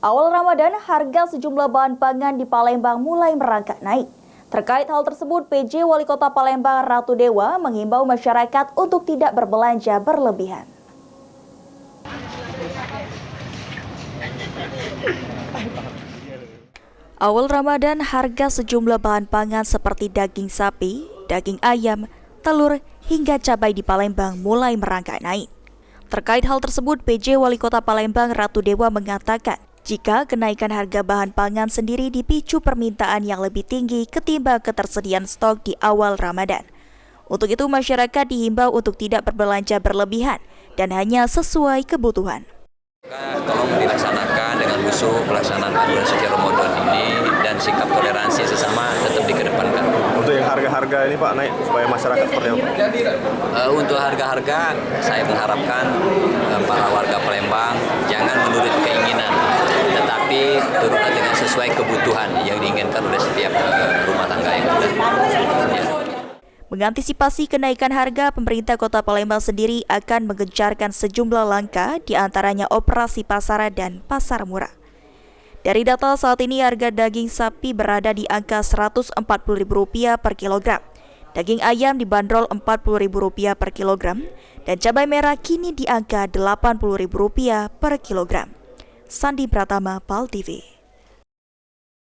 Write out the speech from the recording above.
Awal Ramadan, harga sejumlah bahan pangan di Palembang mulai merangkak naik. Terkait hal tersebut, PJ Wali Kota Palembang Ratu Dewa menghimbau masyarakat untuk tidak berbelanja berlebihan. Awal Ramadan, harga sejumlah bahan pangan seperti daging sapi, daging ayam, telur, hingga cabai di Palembang mulai merangkak naik. Terkait hal tersebut, PJ Wali Kota Palembang Ratu Dewa mengatakan, jika kenaikan harga bahan pangan sendiri dipicu permintaan yang lebih tinggi ketimbang ketersediaan stok di awal Ramadan. Untuk itu, masyarakat dihimbau untuk tidak berbelanja berlebihan dan hanya sesuai kebutuhan. Tolong dilaksanakan dengan khusyuk pelaksanaan bulan suci Ramadan ini dan sikap toleransi sesama tetap dikedepankan. Untuk yang harga-harga ini Pak naik supaya masyarakat seperti apa? Untuk harga-harga saya mengharapkan para warga Palembang jangan menurut keinginan, tetapi turunlah dengan sesuai kebutuhan yang diinginkan oleh setiap rumah tangga yang ada. Ya. Mengantisipasi kenaikan harga, pemerintah Kota Palembang sendiri akan menggencarkan sejumlah langkah, diantaranya operasi pasaran dan pasar murah. Dari data saat ini, harga daging sapi berada di angka Rp140.000 per kilogram, daging ayam dibanderol Rp40.000 per kilogram, dan cabai merah kini di angka Rp80.000 per kilogram. Sandi Pratama, PAL TV.